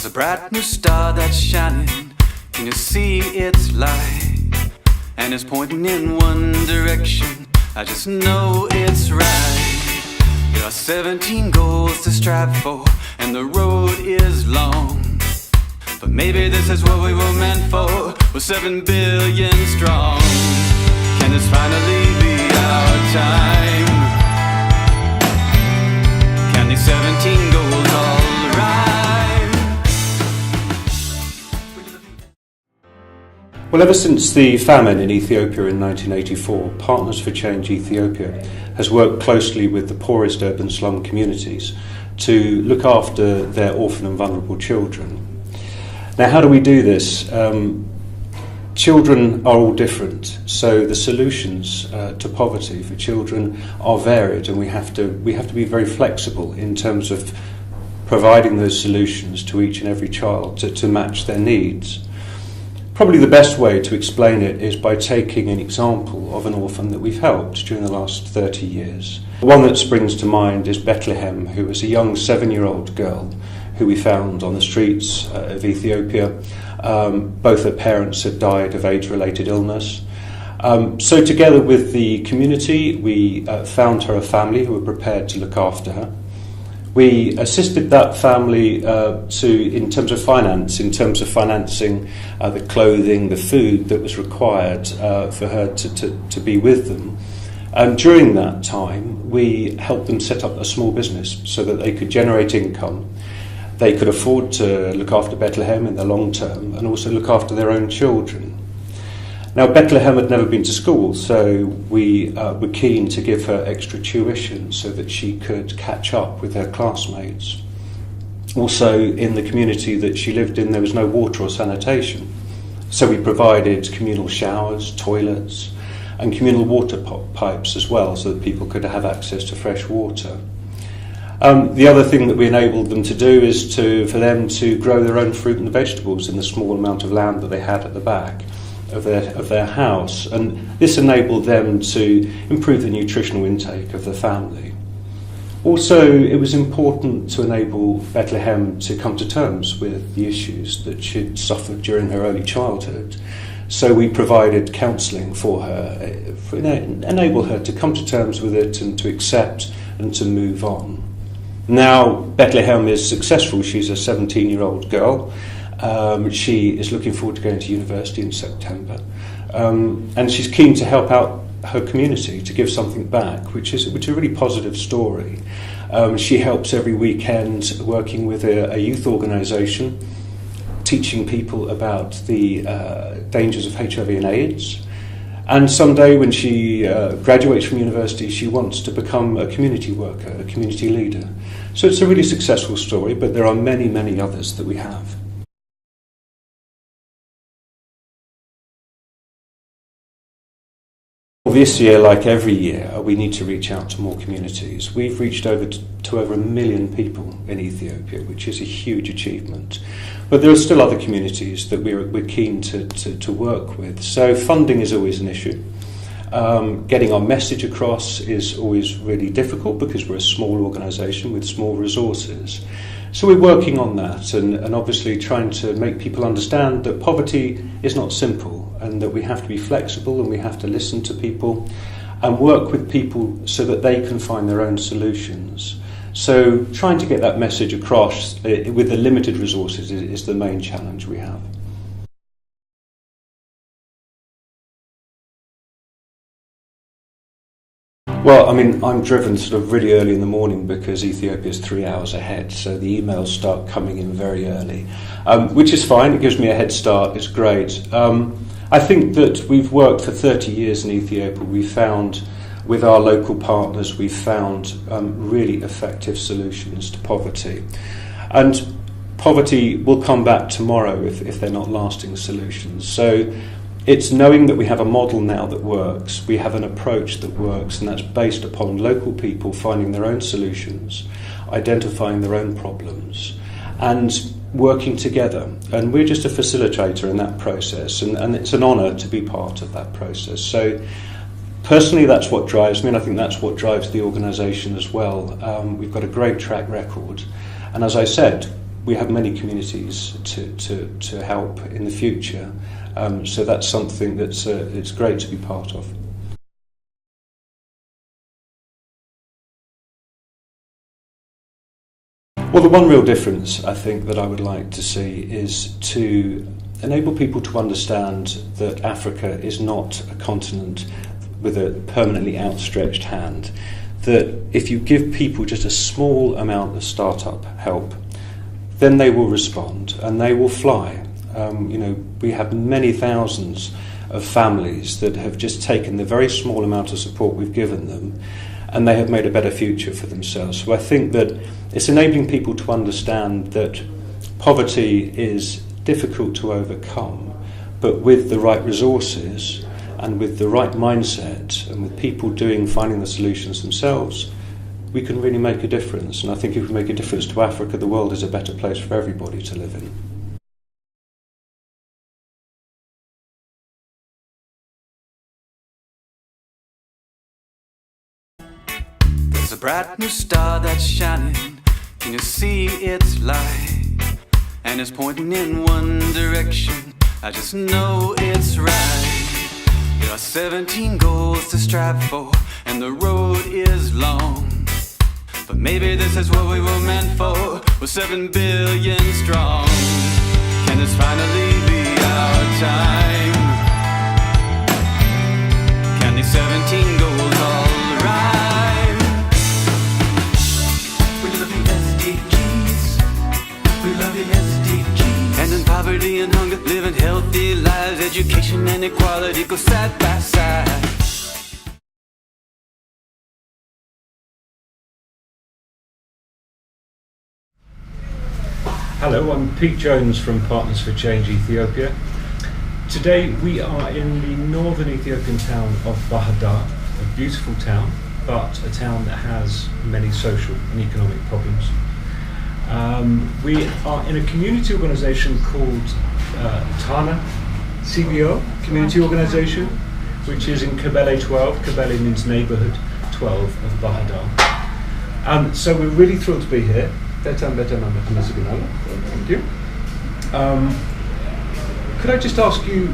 There's a bright new star that's shining. Can you see its light? And it's pointing in one direction. I just know it's right. There are 17 goals to strive for, and the road is long. But maybe this is what we were meant for. We're 7 billion strong. Can this finally be our time? Can these 17 goals all rhyme? Well, ever since the famine in Ethiopia in 1984, Partners for Change Ethiopia has worked closely with the poorest urban slum communities to look after their orphan and vulnerable children. Now, how do we do this? Children are all different, so the solutions to poverty for children are varied, and we have to be very flexible in terms of providing those solutions to each and every child to match their needs. Probably the best way to explain it is by taking an example of an orphan that we've helped during the last 30 years. One that springs to mind is Bethlehem, who was a young 7-year-old girl who we found on the streets of Ethiopia. Both her parents had died of AIDS-related illness. So together with the community, we found her a family who were prepared to look after her. We assisted that family in terms of financing the clothing, the food that was required for her to be with them. And during that time, we helped them set up a small business so that they could generate income. They could afford to look after Bethlehem in the long term and also look after their own children. Now, Bethlehem had never been to school, so we were keen to give her extra tuition so that she could catch up with her classmates. Also, in the community that she lived in, there was no water or sanitation. So we provided communal showers, toilets, and communal water pipes as well, so that people could have access to fresh water. The other thing that we enabled them to do is for them to grow their own fruit and vegetables in the small amount of land that they had at the back of their house, and this enabled them to improve the nutritional intake of the family. Also, it was important to enable Bethlehem to come to terms with the issues that she'd suffered during her early childhood. So we provided counselling for her, enable her to come to terms with it and to accept and to move on. Now Bethlehem is successful. She's a 17-year-old girl. She is looking forward to going to university in September. And she's keen to help out her community, to give something back, which is a really positive story. She helps every weekend working with a youth organisation, teaching people about the dangers of HIV and AIDS. And someday when she graduates from university, she wants to become a community worker, a community leader. So it's a really successful story, but there are many, many others that we have. This year, like every year, we need to reach out to more communities. We've reached to over 1 million people in Ethiopia, which is a huge achievement. But there are still other communities that we're keen to work with. So funding is always an issue. Getting our message across is always really difficult because we're a small organisation with small resources. So we're working on that and obviously trying to make people understand that poverty is not simple and that we have to be flexible and we have to listen to people and work with people so that they can find their own solutions. So trying to get that message across with the limited resources is the main challenge we have. Well, I mean, I'm driven sort of really early in the morning because Ethiopia is 3 hours ahead, so the emails start coming in very early, which is fine. It gives me a head start. It's great. I think that we've worked for 30 years in Ethiopia. We've found, with our local partners, we've found really effective solutions to poverty. And poverty will come back tomorrow if they're not lasting solutions. So it's knowing that we have a model now that works, we have an approach that works, and that's based upon local people finding their own solutions, identifying their own problems, and working together. And we're just a facilitator in that process, and it's an honour to be part of that process. So personally, that's what drives me, and I think that's what drives the organisation as well. We've got a great track record, and as I said, we have many communities to help in the future. So that's something that's it's great to be part of. Well, the one real difference I think that I would like to see is to enable people to understand that Africa is not a continent with a permanently outstretched hand. That if you give people just a small amount of startup help, then they will respond and they will fly. We have many thousands of families that have just taken the very small amount of support we've given them, and they have made a better future for themselves. So I think that it's enabling people to understand that poverty is difficult to overcome, but with the right resources and with the right mindset and with people finding the solutions themselves, we can really make a difference. And I think if we make a difference to Africa, the world is a better place for everybody to live in. There's a bright new star that's shining. Can you see its light? And it's pointing in one direction. I just know it's right. There are 17 goals to strive for, and the road is long. But maybe this is what we were meant for. We're 7 billion strong. Can this finally be our time? Can these 17 goals all rhyme? We love the SDGs. We love the SDGs. And in poverty and hunger, living healthy lives, education and equality go side by side. Hello, I'm Pete Jones from Partners for Change Ethiopia. Today we are in the northern Ethiopian town of Bahadar, a beautiful town, but a town that has many social and economic problems. We are in a community organisation called Tana CBO Community Organisation, which is in Kabele 12. Kabele means neighbourhood 12 of Bahadar. So we're really thrilled to be here. Thank you. Could I just ask you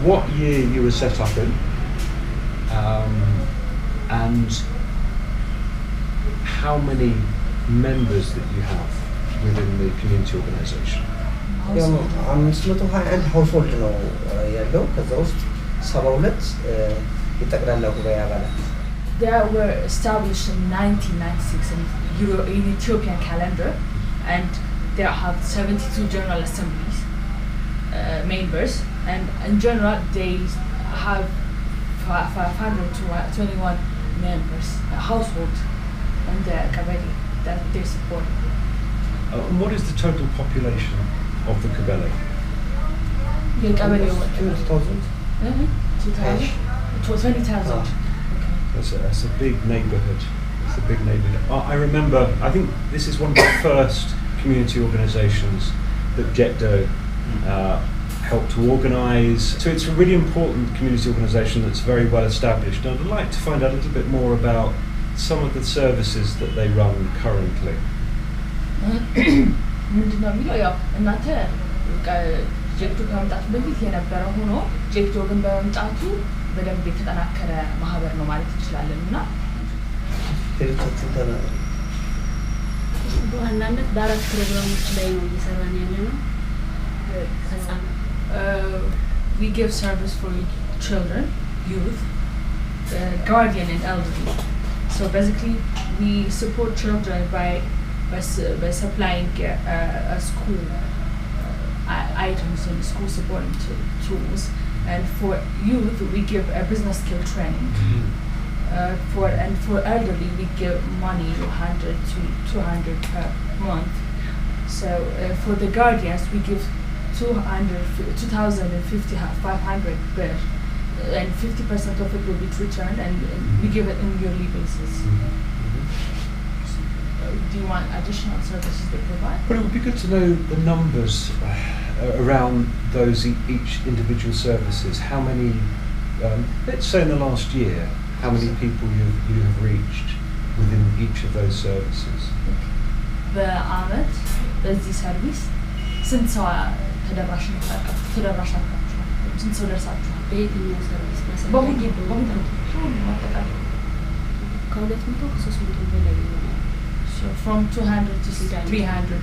what year you were set up in, and how many members that you have within the community organisation? 521 ሀውስሆልድ ነው ያለው ከዛ ውስጥ 72 የጠቅላላ ጉባኤ አባላት They were established in 1996 in Ethiopian calendar, and they have 72 general assemblies members, and in general they have 521 members, household in the Kabele that they support. And what is the total population of the Kabele? The Kabele 20,000 20,000. That's a big neighbourhood. It's a big neighbourhood. I remember, I think this is one of the first community organisations that JeCCDO helped to organise. So it's a really important community organisation that's very well established. And I'd like to find out a little bit more about some of the services that they run currently. ምንድነው የሚለው ያው እናንተ JeCCDO ከመምጣቱ በፊት የነበረ ሆኖ JeCCDO ግን በመምጣቱ በደንብ የተጠናከረ ማህበር ነው ማለት እንችላለን እና በዋናነት በአራት ፕሮግራሞች ላይ ነው እየሰራን ያለነው። we give service for children, youth, guardian and elderly. So basically we support children by supplying a school items and school supporting tools. And for youth, we give a business skill training. For elderly, we give money 100 to 200 per month. So for the guardians, we give 2,050, 500 per, and 50% of it will be returned, and we give it in yearly basis. Do you want additional services they provide? Well, it would be good to know the numbers around those each individual services. How many, let's say in the last year, how many people you have reached within each of those services? Okay. በአመት በዚህ ሰርቪስ ስንት ሰው ተደራሽ አድርጋችኋል? ስንት ሰው ደርሳችኋል? በየትኛው ሰርቪስ በሁሉም ማጠቃለያ ከ200 ከ300 በላይ ይሆናል። So from 200 to 300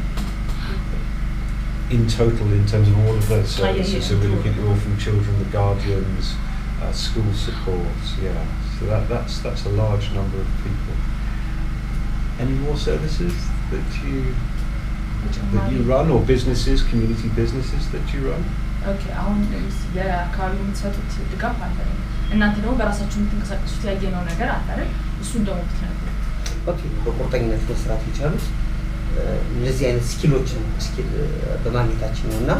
in total, in terms of all of those services. Yeah. So we're looking at the orphan children, the guardians, school supports. Yeah, so that's a large number of people. Any more services that you run, or businesses, community businesses that you run? Okay, አሁን ለአካባቢ የምትሰጡት ድጋፍ አለ። እናንተ ደግሞ በራሳችሁ የምትንቀሳቀሱት ያየነው ነገር አለ አይደል? እሱን ደግሞ ብትነግሩ። ኦኬ፣ በቁርጠኝነት መስራት የቻሉት እነዚህ አይነት ስኪሎችን በማግኘታችን ነውና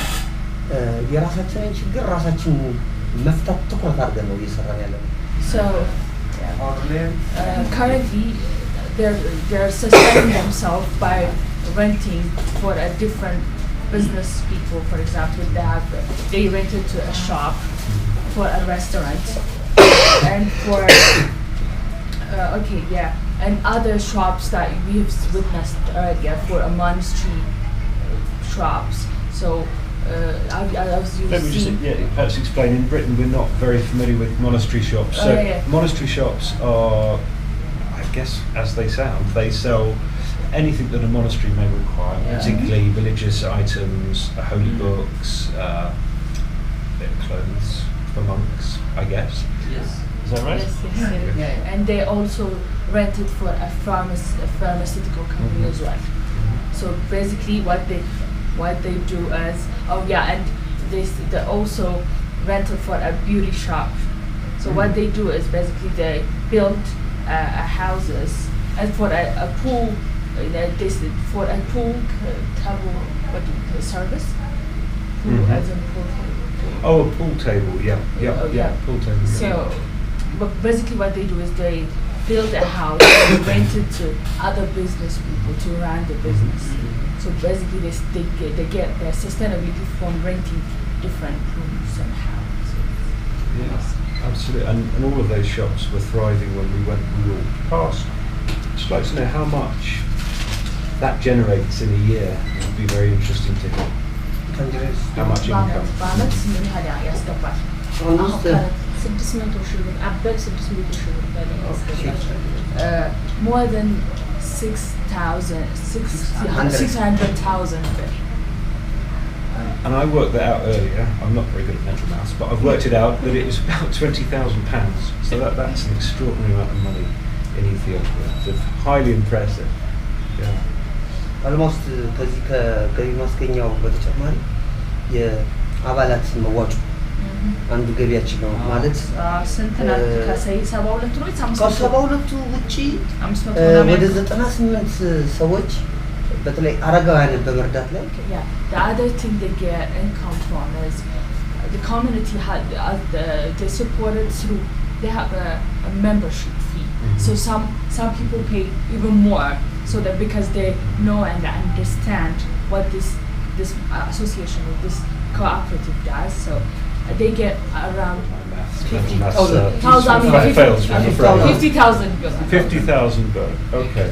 የራሳችንን ችግር ራሳችን መፍታት ትኩረት አድርገን ነው እየሰራን ያለነው። So currently they're sustaining themselves by renting for a different business people. For example, they rented to a shop, for a restaurant, and for and other shops that we've witnessed earlier for a monastery shops. So as you've Let me seen, just perhaps explain. In Britain, we're not very familiar with monastery shops. So monastery shops are, I guess, as they sound, they sell anything that a monastery may require, particularly religious items, holy books, clothes for monks, I guess. Yes. Is that right? Yes. And they also rented for a pharmaceutical company as well. So basically what they do is, and they also rented for a beauty shop. So what they do is basically they build houses, and for a pool, for a pool table, service? Pool, as in pool table. Oh, a pool table, yeah, pool table. So, but basically what they do is they build a house and rent it to other business people to run the business. So basically they get their sustainability from renting different rooms and houses. Yes, absolutely. And all of those shops were thriving when we walked past. Just like to know how much that generates in a year. It would be very interesting to hear. How much income? በአመት ምን ያህል ያስገባል? 600 ሺህ ብር አበል 600 ሺህ ብር በላይ ያስገባል። More than 600,000 ብር. And I worked that out earlier. I'm not very good at mental maths, but I've worked it out that it was about £20,000. So that's an extraordinary amount of money in Ethiopia. It's highly impressive. Yeah. Almost ከዚህ ከገቢ ማስገኛው በተጨማሪ የአባላት መዋጮ አንዱ ገቢያችን ነው ማለት ስንት ናት? ከ72 ነው ከ72 ውጪ ወደ 98 ሰዎች በተለይ አረጋውያንን በመርዳት ላይ the other thing they get income from is the community they supported through they have a membership fee. So some people pay even more, so that because they know and understand what this association or this cooperative does, so they get around 50,000 birr. Okay,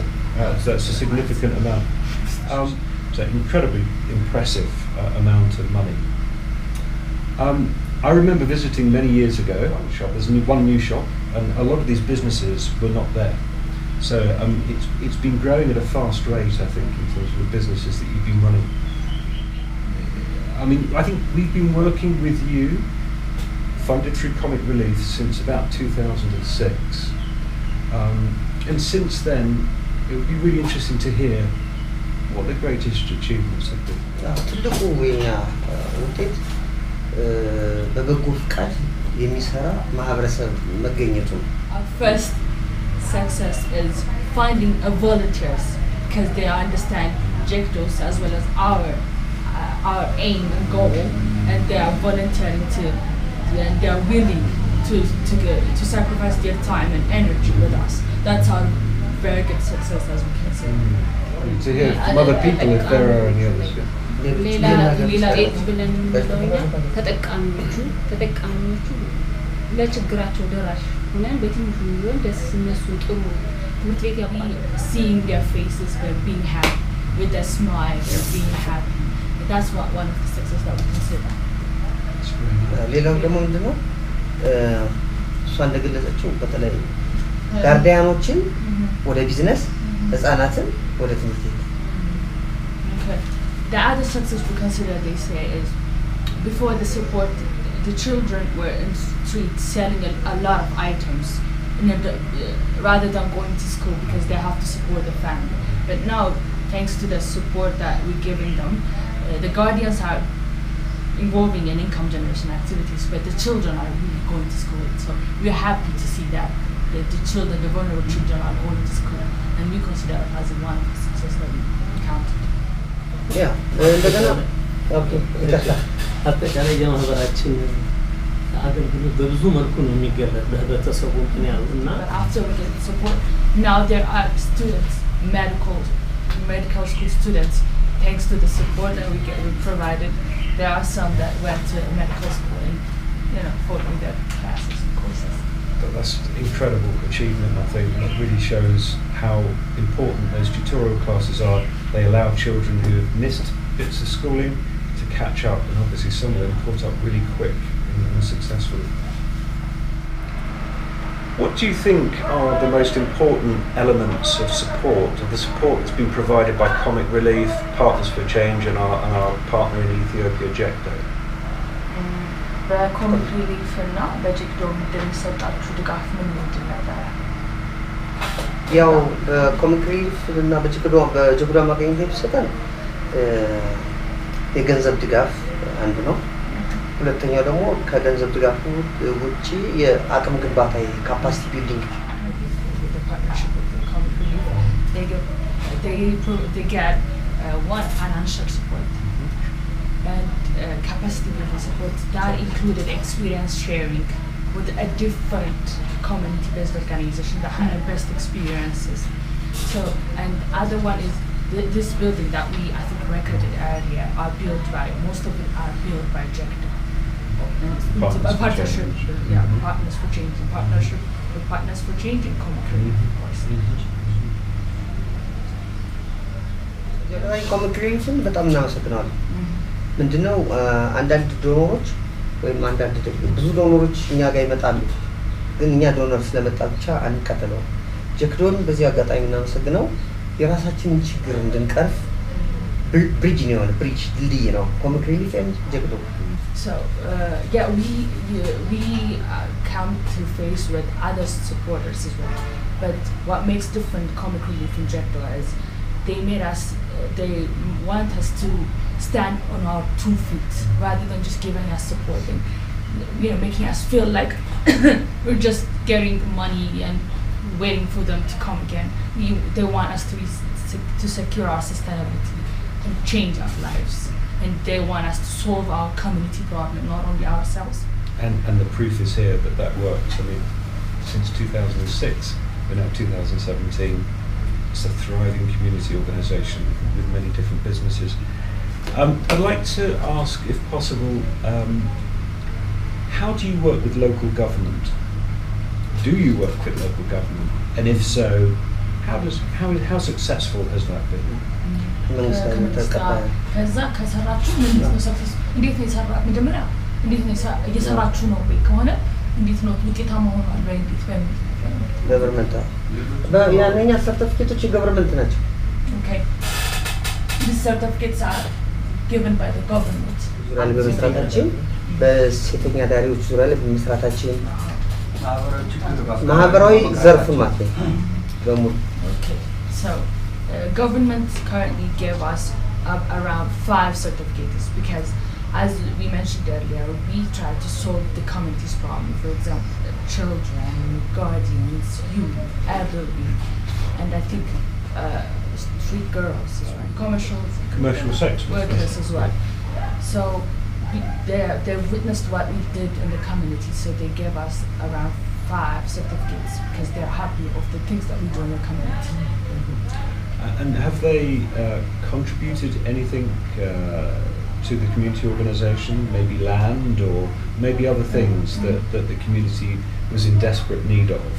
that's a significant amount. It's an incredibly impressive amount of money. I remember visiting many years ago a shop. There's one new shop, and a lot of these businesses were not there. So it's been growing at a fast rate, I think, in terms of the businesses that you've been running. I mean, I think we've been working with you, funded through Comic Relief, since about 2006. And since then, it would be really interesting to hear what the greatest achievements have been. ትልቁ የኛ ውጤት በበጎ ፍቃድ የሚሰራ ማህበረሰብ መገኘቱ ነው። Our first success is finding volunteers, because they understand JeCCDO's as well as our aim and goal, and they are volunteering and they are willing to sacrifice their time and energy with us. That's our very good success, as we can say. To hear from other people if there are any others. ሌላ ብለን የምንለው ተጠቃሚዎቹ ለችግራቸው ደራሽ ሆነን በትንሹ ቢሆን ደስ እነሱ ጥሩ ትምህርት ቤት seeing their faces, being happy, with a smile and being happy. That's what one of the success that we consider. ሌላው ደግሞ ምንድነው እሷ እንደገለጸችው በተለይ ጋርዲያኖችን ወደ ቢዝነስ ህፃናትን ወደ ትምህርት ቤት Okay. The other success we consider, they say, is before the support, the children were in the streets selling a lot of items rather than going to school because they have to support the family. But now, thanks to the support that we're giving them, the guardians are involving in income generation activities, but the children are really going to school. So we're happy to see that the children, the vulnerable children, are going to school, and we consider it as one of the success that we counted. ያ እንደገና ኦኬ ይከፍታ አጠቃላይ የማህበራችን አገልግሎት በብዙ መልኩ ነው የሚገለጥ በህብረተሰቡ ምክንያት እና But after we get the support, now there are students, medical school students, thanks to the support that we provided. There are some that went to medical school and following their classes and courses. That's incredible achievement, I think, and it really shows how important those tutorial classes are. They allow children who have missed bits of schooling to catch up, and obviously some of them caught up really quick and successfully. What do you think are the most important elements of the support that's been provided by Comic Relief, Partners for Change and our partner in Ethiopia, JeCCDO? በኮሚክ ሪሊፍ እና በጄክዶ ምድር የሚሰጣችሁ ድጋፍ ምንድን ነበረ? ያው በኮሚክ ሪሊፍ እና በጄክዶ አማካኝነት የሚሰጠን የገንዘብ ድጋፍ አንዱ ነው። ሁለተኛው ደግሞ ከገንዘብ ድጋፍ ውጪ የአቅም ግንባታ ካፓሲቲ ቢልዲንግ they get one financial support and capacity building support that included experience sharing with a different community-based organization that had best experiences. So, and other one is this building that we I think recorded earlier are built by most of it are built by JeCCDO. And it's a partnership, Partners for Change, in partnership with Partners for Change and Comic Relief, of course. ኮሚክ ሪሊፍን በጣም እናመሰግናለን። ምንድነው አንዳንድ ዶኖሮች ወይም አንዳንድ ብዙ ዶኖሮች እኛ ጋር ይመጣሉ፣ ግን እኛ ዶነር ስለመጣ ብቻ አንቀበለው። ጄክዶን በዚህ አጋጣሚ እናመሰግነው የራሳችንን ችግር እንድንቀርፍ ብሪጅ ነው የሆነ ብሪጅ ድልድይ ነው ኮሚክ ሪሊፍ and JeCCDO. So we come to face with other supporters as well. But what makes different Comic Relief and JeCCDO is they made us, they want us to stand on our 2 feet rather than just giving us support and making us feel like we're just getting money and waiting for them to come again. They want us to secure our sustainability and change our lives. And they want us to solve our community problem, not only ourselves. And the proof is here that works. I mean, since 2006, we're now 2017. It's a thriving community organisation with many different businesses. I'd like to ask, if possible, how do you work with local government? Do you work with local government? And if so, how successful has that been? ከዛ ከሰራችሁ ምንድን ነው ሰክሰስ እንዴት ነው የሰራችሁ መጀመሪያ እንዴት ነው እየሰራችሁ ነው ወይ ከሆነ እንዴት ነው ውጤታማ ሆኗል ወይ እንዴት ገቨርንመንት ያለኛ ሰርቲፊኬቶች ገቨርንመንት ናቸው። Okay. These certificates are given by the government. ዙሪያ በመስራታችን በሴተኛ ዳሪዎች ዙሪያ ላይ በመስራታችን ማህበራዊ ዘርፉን ማለት ነው በሙሉ Okay. So government currently give us around 5 certificates because, as we mentioned earlier, we try to solve the community's problem. For example, children, guardians, youth, elderly, and I think street girls as well, commercial sex workers as well. So they've witnessed what we did in the community, so they gave us around 5 certificates because they're happy of the things that we do in the community. And have they contributed anything to the community organisation, maybe land or maybe other things that the community was in desperate need of?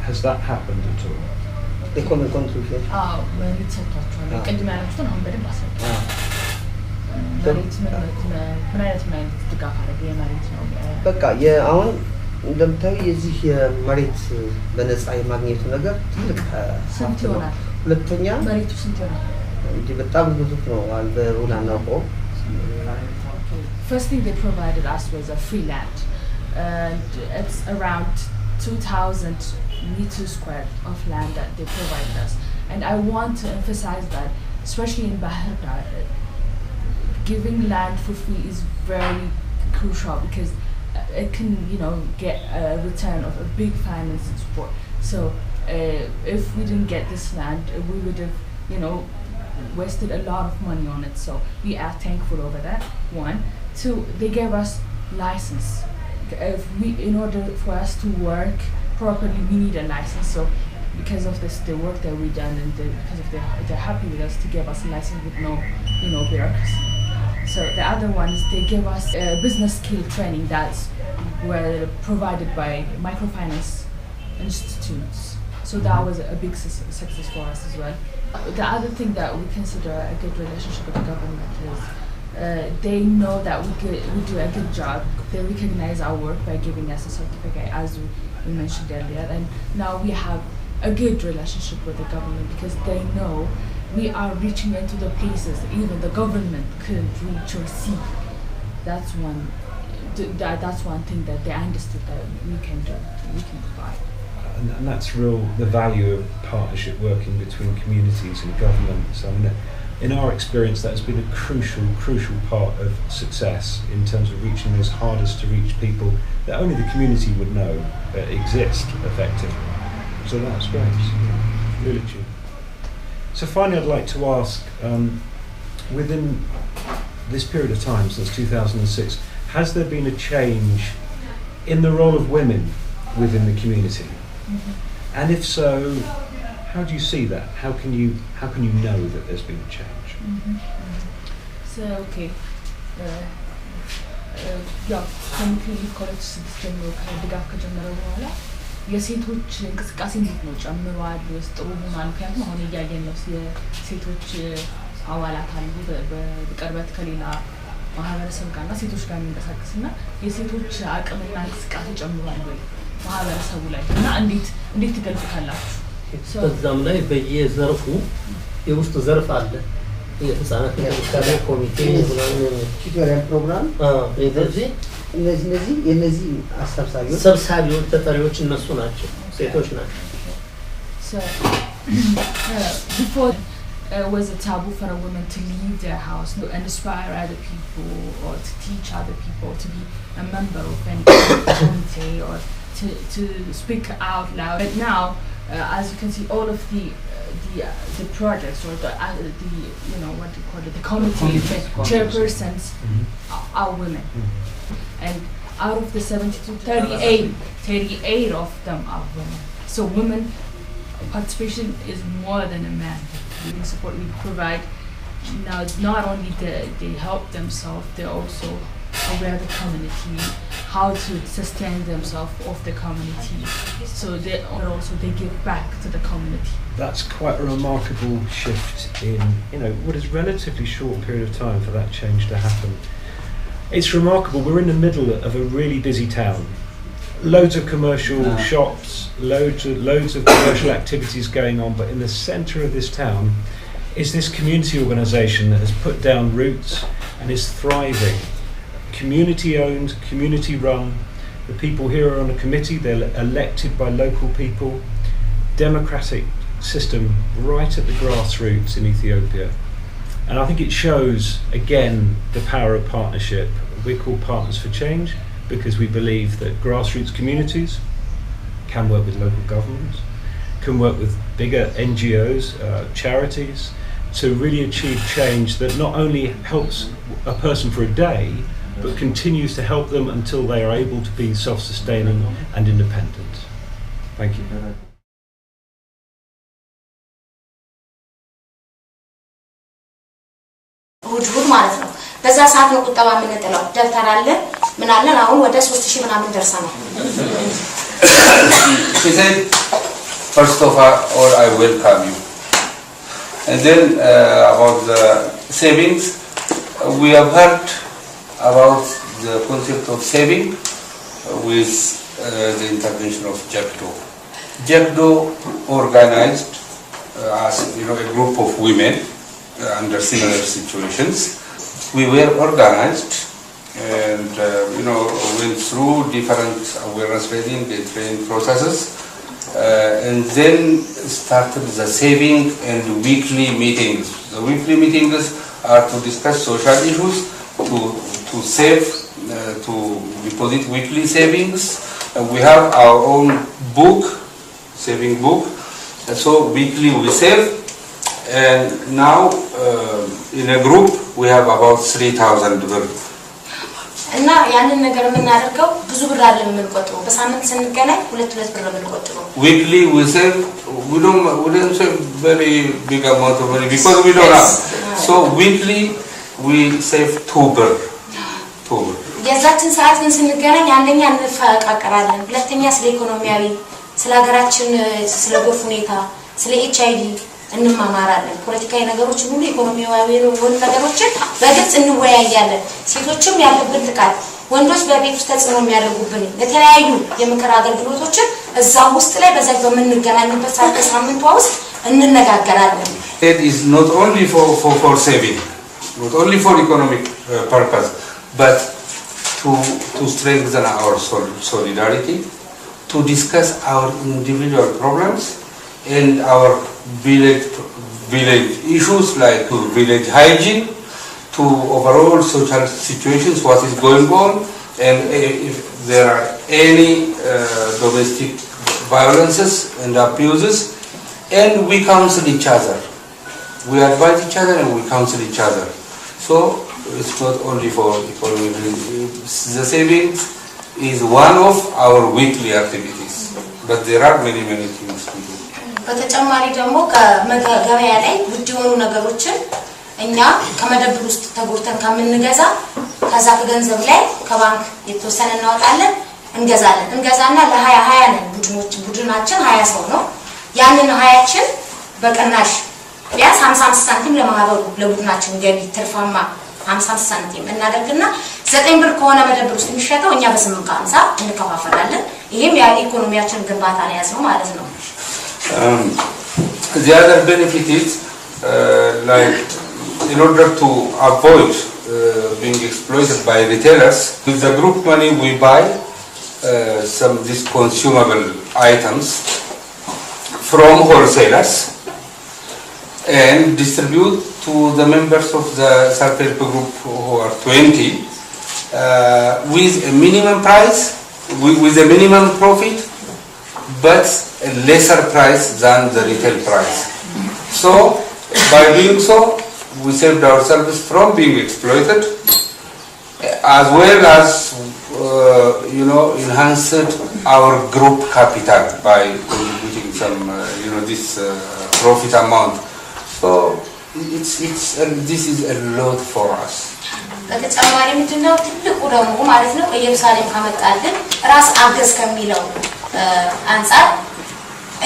Has that happened at all? the common contribution መሬት ሰጥቷቸዋል ቅድም ያላችሁትን አሁን በደንብ አሰጡ ምን አይነት ድጋፍ አደረገ የመሬት ነው በቃ አሁን እንደምታዩ የዚህ የመሬት በነፃ የማግኘቱ ነገር ትልቅ ስንት ይሆናል ሁለተኛ መሬቱ ስንት ይሆናል እንጂ በጣም ብዙ ነው አልበሩላና ቆ First thing they provided us was a free land and it's around 2,000 meters square of land that they provided us and I want to emphasize that especially in Bahar Dar giving land for free is very crucial because it can get a return of a big finance support so if we didn't get this land we would have wasted a lot of money on it so we are thankful over that one two they gave us license in order for us to work properly we need a license so because of this the work that we done and because of they're happy with us to give us a license with no bureaucracy so the other one is they give us business skill training that's were provided by microfinance institutes so that was a big success for us as well the other thing that we consider a good relationship with the government is they know that we do a good job they recognize our work by giving us a certificate as we mentioned earlier and now we have a good relationship with the government because they know we are reaching into the places even the government couldn't reach or see that's one thing that they understood that we can do we can provide and that's the value of partnership working between communities and governments I mean in our experience that has been a crucial part of success in terms of reaching those hardest to reach people that only the community would know exist effectively so that's great really true so finally I'd like to ask within this period of time since 2006 has there been a change in the role of women within the community and if so how do you see that how can you know that there's been a change so okay community college ጀምሮ ከድጋፍ ከጀመረ በኋላ የሴቶች እንቅስቃሴ እንዴት ነው ጨምሯል ወይስ ጥሩ ሆኗል ምክንያቱም አሁን እያየን ነው የሴቶች አባላት አሉ በቅርበት ከሌላ ማህበረሰብ ጋርና ሴቶች ጋር የሚንቀሳቀስና የሴቶች አቅምና እንቅስቃሴ ጨምሯል ወይ ማህበረሰቡ ላይ እና እንዴት ትገልጹታላችሁ በዛም ላይ በየዘርፉ የውስጥ ዘርፍ አለ የህፃናት እንክብካቤ ኮሚቴ ምናምን ቲዩቶሪያል ፕሮግራም እነዚህ ሰብሳቢዎች ተጠሪዎች እነሱ ናቸው ሴቶች ናቸው so before was a taboo for a woman to leave their house and inspire other people or to teach other people to be a member of any community or to speak out loud but now as you can see all of the projects or the what do you call it the committee chairpersons are women and out of the 72 38 of them are women so women participation is more than a man support we provide now not only they help themselves they also aware the community how to sustain themselves of the community so they give back to the community that's quite a remarkable shift in what is a relatively short period of time for that change to happen it's remarkable we're in the middle of a really busy town loads of commercial shops loads of commercial activities going on but in the center of this town is this community organization that has put down roots and is thriving community owned community run the people here are on a committee they're elected by local people democratic system right at the grassroots in Ethiopia and I think it shows again the power of partnership we're called Partners for Change because we believe that grassroots communities can work with local governments can work with bigger NGOs charities to really achieve change that not only helps a person for a day but continues to help them until they are able to be self-sustaining and independent. Thank you. ውድውድ ማለት ነው በዛ ሰዓት ነው ቁጠባ የምንጥለው ደብተር አለ ምን አለን አሁን ወደ 3000 ምናምን ደርሰናል first of all, I welcome you. And then about the savings, we have heard about the concept of saving with the intervention of JeCCDO. JeCCDO organized as a group of women under similar situations. We were organized and went through different awareness raising and training processes, and then started the saving and weekly meetings. The weekly meetings are to discuss social issues, to save, to deposit weekly savings. We have our own book, saving book, so weekly we save, and now in a group we have about 3,000 ብር እና ያንን ነገር የምናደርገው ብዙ ብር አይደለም የምንቆጥረው በሳምንት ስንገናኝ ሁለት ብር የምንቆጥረው weekly we save. We don't save very big amount of money because we don't have, so weekly we save 2 ብር የዛችን ሰዓት ግን ስንገናኝ አንደኛ እንፈቃቀራለን፣ ሁለተኛ ስለ ኢኮኖሚያዊ፣ ስለ ሀገራችን፣ ስለ ጎርፍ ሁኔታ፣ ስለ HIV እንማማራለን። ፖለቲካዊ ነገሮችን ሁሉ ኢኮኖሚያዊ የሆኑ ነገሮችን በግልጽ እንወያያለን። ሴቶችም ያለብን ጥቃት፣ ወንዶች በቤት ውስጥ ተጽዕኖ የሚያደርጉብን የተለያዩ የምክር አገልግሎቶችን እዛ ውስጥ ላይ በዛ በምንገናኝበት ሰዓት ሳምንቷ ውስጥ እንነጋገራለን። It is not only for saving, not only for economic purpose, but to strengthen our solidarity, to discuss our individual problems and our village issues like village hygiene, to overall social situations, what is going on, and if there are any domestic violences and abuses, and we counsel each other. We advise each other and we counsel each other. So it's not only for economic. The savings is one of our weekly activities, but there are many things we do. በተጨማሪ ደግሞ ከገበያ ላይ ውድ የሆኑ ነገሮችን እኛ ከመደብር ውስጥ ተጎርተን ከምንገዛ ከዛ ከገንዘብ ላይ ከባንክ የተወሰነ እናወጣለን፣ እንገዛና ለ20 ነን ቡድናችን 20 ሰው ነው። ያንን 20ችን በቀናሽ ቢያንስ 55 ሳንቲም ለማህበሩ ለቡድናችን ገቢ ትርፋማ 55 ሳንቲም እናደርግና 9 ብር ከሆነ መደብር ውስጥ የሚሸጠው እኛ በ8.50 እንከፋፈላለን። ይሄም የኢኮኖሚያችን ግንባታ ነው ያዝነው ማለት ነው። The other benefit is like in order to avoid being exploited by retailers, with the group money we buy some these consumable items from wholesalers and distribute to the members of the self-help group who are 20 with a minimum price, with a minimum profit, but a lesser price than the retail price. So by doing so, we saved ourselves from being exploited, as well as enhanced our group capital by contributing some this profit amount. So this is a lot for us. በተጨማሪ ምንድነው ትልቁ ደግሞ ማለት ነው ኢየሩሳሌም ካመጣልን ራስ አገዝ ከሚለው አንፃር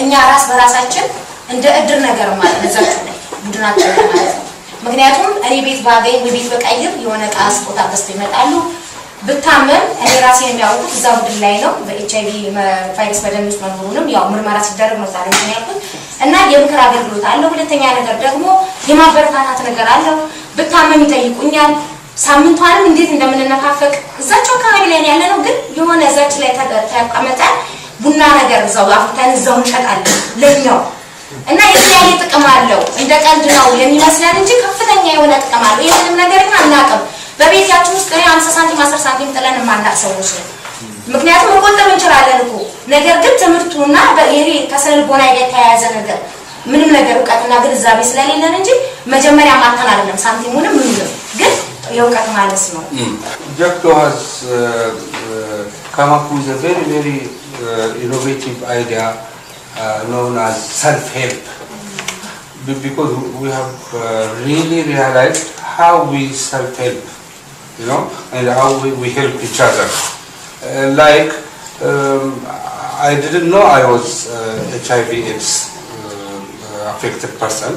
እኛ ራስ በራሳችን እንደ እድር ነገር ማለት ነው ዘርፍ ላይ ቡድናችን ማለት ነው። ምክንያቱም እኔ ቤት ባገኝ ቤት በቀይር የሆነ ቃስ ቦታ ገዝተው ይመጣሉ። ብታመም እኔ ራሴ የሚያውቁት እዛ ቡድን ላይ ነው በኤችአይቪ ቫይረስ በደም ውስጥ መኖሩንም ያው ምርመራ ሲደረግ ነው ታዲያ የሚያውቁት እና የምክር አገልግሎት አለው። ሁለተኛ ነገር ደግሞ የማበረታታት ነገር አለው። ብታመም ይጠይቁኛል። ሳምንቷንም እንዴት እንደምንነካፈቅ እዛቸው አካባቢ ላይ ያለ ነው። ግን የሆነ እዛች ላይ ተቀመጠን ቡና ነገር እዛው አፍተን እዛው እንሸጣለን ለኛው እና የዚያኔ ጥቅም አለው። እንደ ቀልድ ነው የሚመስለን እንጂ ከፍተኛ የሆነ ጥቅም አለው። ይሄንም ነገር ግን አናውቅም። በቤታችን ውስጥ 50 ሳንቲም 10 ሳንቲም ጥለን ማናቅ ሰዎች ነን። ምክንያቱም መቆጠብ እንችላለን እኮ ነገር ግን ትምህርቱና ይሄ ከስነልቦና ጋር የተያያዘ ነገር ምንም ነገር እውቀትና ግንዛቤ ስለሌለን እንጂ መጀመሪያ ማታን አይደለም ሳንቲሙንም ምንም ግን የእውቀት ማለት ነው። JeCCDO has come up with a very innovative idea known as self-help, because we have really realized how we self-help, and how we help each other. I didn't know I was HIV/AIDS affected person.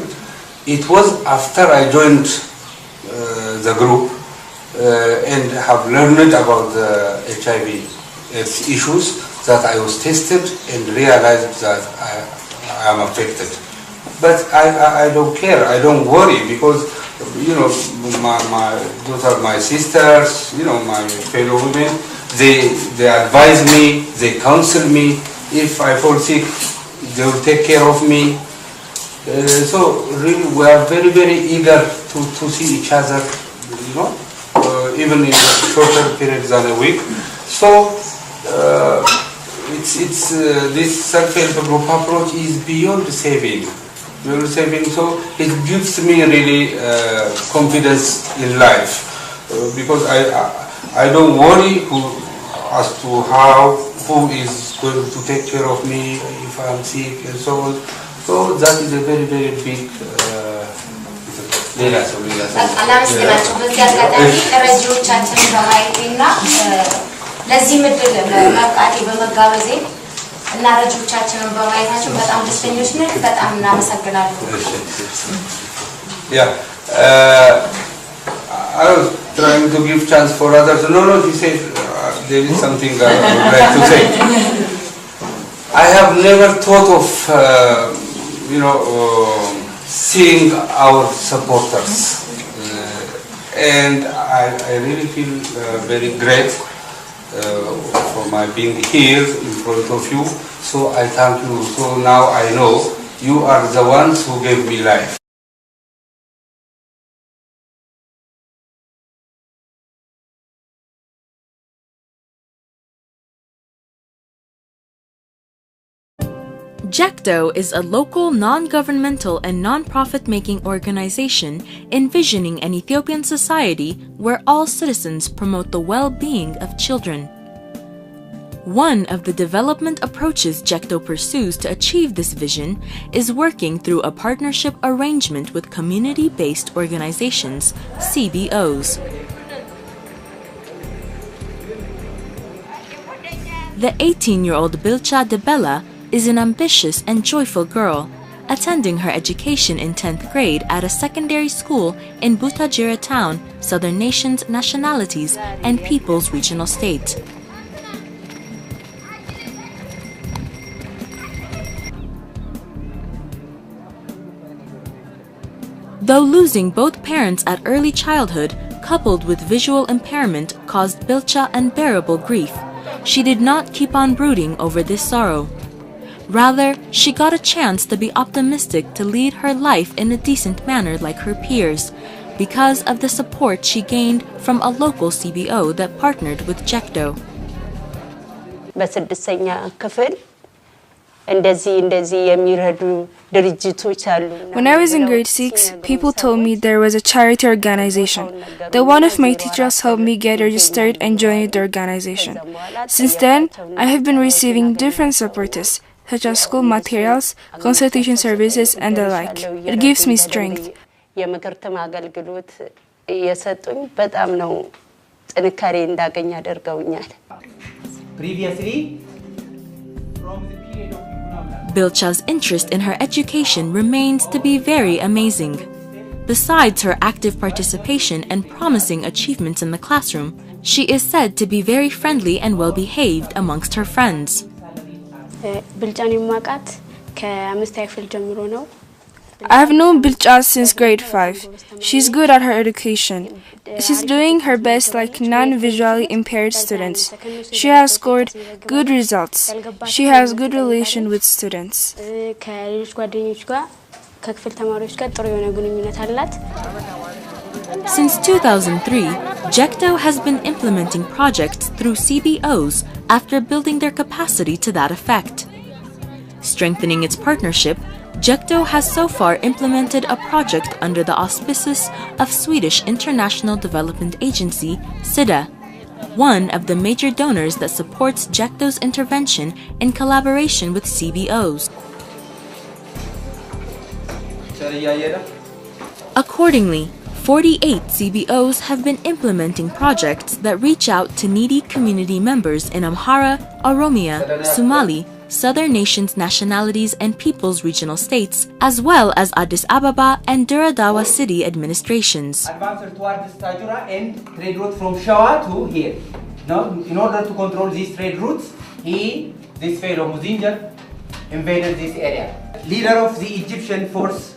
It was after I joined the group and have learned about the HIV/AIDS issues that I was tested and realized that I am affected. But I don't care, I don't worry, because my daughter, my sisters, my fellow women, they advise me, they counsel me. If I fall sick, they will take care of me. So really, we are very, very eager to see each other, even in shorter periods than a week. So it's this self-help group approach is beyond saving. So it gives me really confidence in life, because I don't worry as to who is going to take care of me if I'm sick and so on. So that is a very, very big አላመስግናቸው በዚህ አጋጣሚ ረጂዎቻችንን በማየቴና ለዚህ ምድል በመብቃቴ በመጋበዜ እና ረጂዎቻችንን በማየታቸው በጣም ደስተኞች ነን። በጣም እናመሰግናለን። Yeah, I was trying to give chance for others. No, he said there is something I would like to say. I have never thought of seeing our supporters, and I really feel very great for my being here in front of you. So I thank you. So now I know you are the ones who gave me life. JeCCDO is a local non-governmental and non-profit-making organization envisioning an Ethiopian society where all citizens promote the well-being of children. One of the development approaches JeCCDO pursues to achieve this vision is working through a partnership arrangement with community-based organizations, CBOs. The 18-year-old Bilcha Debella is an ambitious and joyful girl, attending her education in 10th grade at a secondary school in Butajira town, Southern Nations, Nationalities, and Peoples Regional State. Though losing both parents at early childhood, coupled with visual impairment, caused Bilcha unbearable grief, she did not keep on brooding over this sorrow. Rather, she got a chance to be optimistic to lead her life in a decent manner like her peers, because of the support she gained from a local CBO that partnered with JeCCDO. በስድስተኛ ክፍል እንደዚህ የሚረዱ ድርጅቶች አሉ። When I was in grade 6, people told me there was a charity organization. Then one of my teachers helped me get registered and joined the organization. Since then, I have been receiving different supporters, such as school materials, consultation services, and the like. It gives me strength. የምክርትም አገልግሎት የሰጡኝ በጣም ነው ጥንካሬ እንዳገኝ አድርገውኛል። Previously, Bilcha's interest in her education remains to be very amazing. Besides her active participation and promising achievements in the classroom, she is said to be very friendly and well-behaved amongst her friends. ብልጫን የማውቃት ከአምስተኛ ክፍል ጀምሮ ነው። I have known Bilcha since grade 5. She's good at her education. She's doing her best like non-visually impaired students. She has scored good results. She has good relation with students. ከሌሎች ጓደኞች ጋር ከክፍል ተማሪዎች ጋር ጥሩ የሆነ ግንኙነት አላት። Since 2003, JeCCDO has been implementing projects through CBOs after building their capacity to that effect. Strengthening its partnership, JeCCDO has so far implemented a project under the auspices of Swedish International Development Agency, SIDA, one of the major donors that supports JeCCDO's intervention in collaboration with CBOs. Accordingly, 48 CBOs have been implementing projects that reach out to needy community members in Amhara, Oromia, Somali, Southern nations, nationalities, and peoples regional states, as well as Addis Ababa and Duradawa city administrations. Advanced towards Tajura and trade route from Shawa to here. Now, in order to control these trade routes, this fellow Muzinjar, invaded this area. Leader of the Egyptian force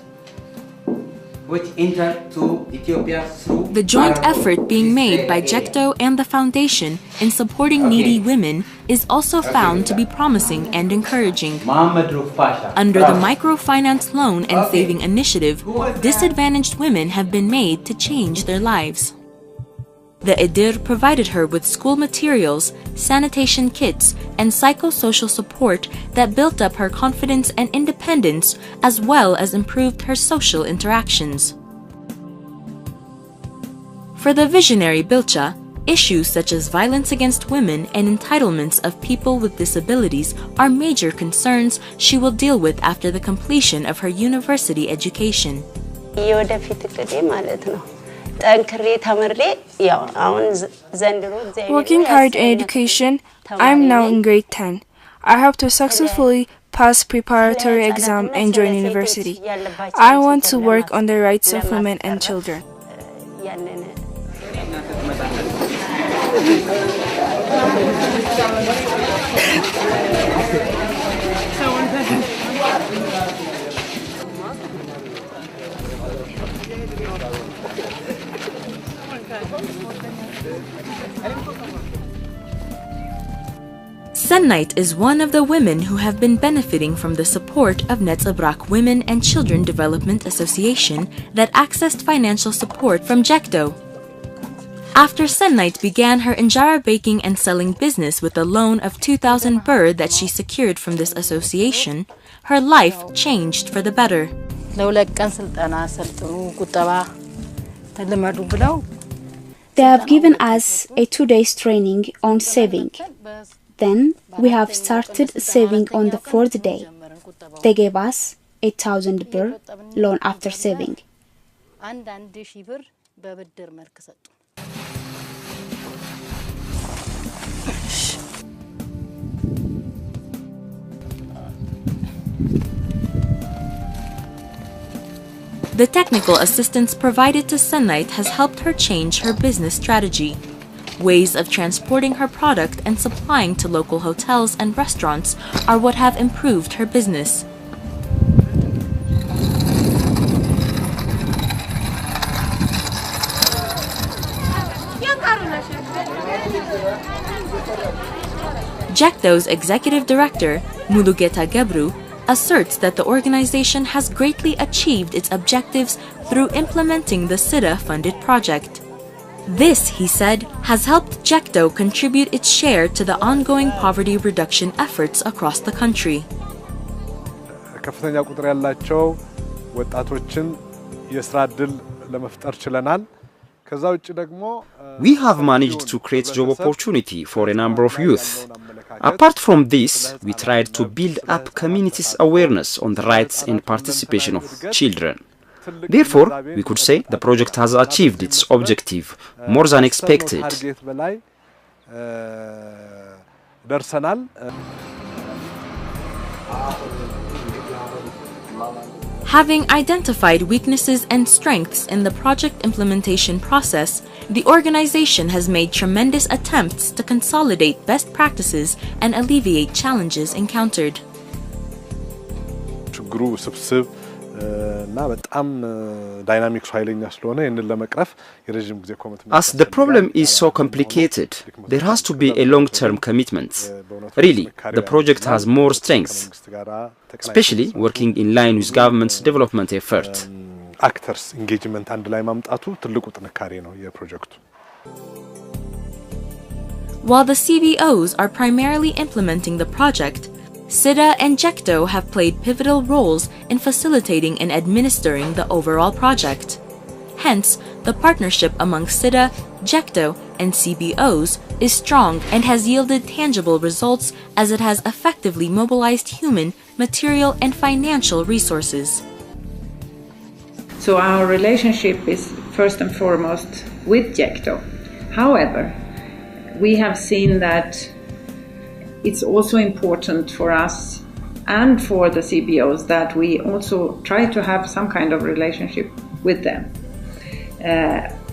which entered to Ethiopia through the joint effort being made by JeCCDO and the Foundation in supporting needy women is also found to be promising and encouraging. Under the Microfinance Loan and Saving Initiative, disadvantaged women have been made to change their lives. The Edir provided her with school materials, sanitation kits, and psychosocial support that built up her confidence and independence, as well as improved her social interactions. For the visionary Bilcha, issues such as violence against women and entitlements of people with disabilities are major concerns she will deal with after the completion of her university education. Working hard in education, I'm now in grade 10. I hope to successfully pass preparatory exam and join university. I want to work on the rights of women and children. Sennite is one of the women who have been benefiting from the support of Netzabrak Women and Children Development Association that accessed financial support from JeCCDO. After Sennite began her injera baking and selling business with a loan of 2,000 birr that she secured from this association, her life changed for the better. They have given us a 2-day training on saving. Then we have started saving on the 4th day. They gave us 8,000 birr loan after saving. The technical assistance provided to Sennite has helped her change her business strategy. Ways of transporting her product and supplying to local hotels and restaurants are what have improved her business. JeCCDO's executive director, Mulugeta Gebru, asserts that the organization has greatly achieved its objectives through implementing the SIDA-funded project. This, he said, has helped JeCCDO contribute its share to the ongoing poverty reduction efforts across the country. We have managed to create job opportunity for a number of youth. Apart from this, we tried to build up communities' awareness on the rights and participation of children. Therefore, we could say the project has achieved its objective more than expected. Having identified weaknesses and strengths in the project implementation process, the organization has made tremendous attempts to consolidate best practices and alleviate challenges encountered. As the problem is so complicated, there has to be a long-term commitment. Really, the project has more strengths, especially working in line with government's development effort. Actors' engagement and ላይ ማምጣቱ ትልቁ ጥንካሬ ነው የፕሮጀክቱ. While the CBOs are primarily implementing the project, SIDA and JeCCDO have played pivotal roles in facilitating and administering the overall project. Hence, the partnership among SIDA, JeCCDO, and CBOs is strong and has yielded tangible results as it has effectively mobilized human, material, and financial resources. So our relationship is first and foremost with JeCCDO. However, we have seen that it's also important for us and for the CBOs that we also try to have some kind of relationship with them.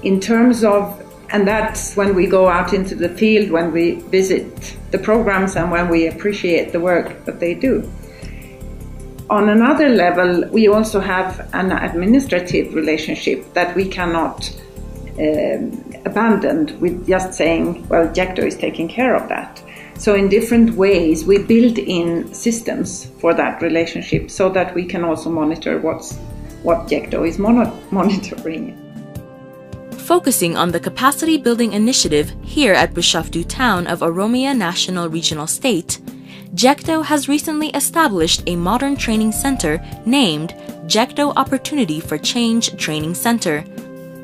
In terms of, and that's when we go out into the field, when we visit the programs and when we appreciate the work that they do. On another level, we also have an administrative relationship that we cannot abandon with just saying, well, JeCCDO is taking care of that. So in different ways, we build in systems for that relationship so that we can also monitor what JeCCDO is monitoring. Focusing on the capacity building initiative here at Bishoftu town of Oromia National Regional State, JeCCDO has recently established a modern training center named JeCCDO Opportunity for Change Training Center,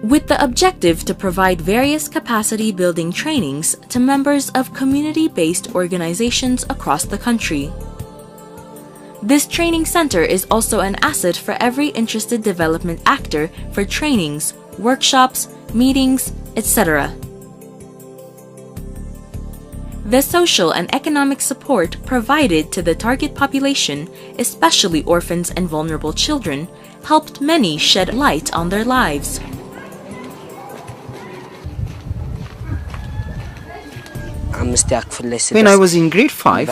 with the objective to provide various capacity building trainings to members of community-based organizations across the country. This training center is also an asset for every interested development actor for trainings, workshops, meetings, etc. The social and economic support provided to the target population, especially orphans and vulnerable children, helped many shed light on their lives. When I was in grade 5,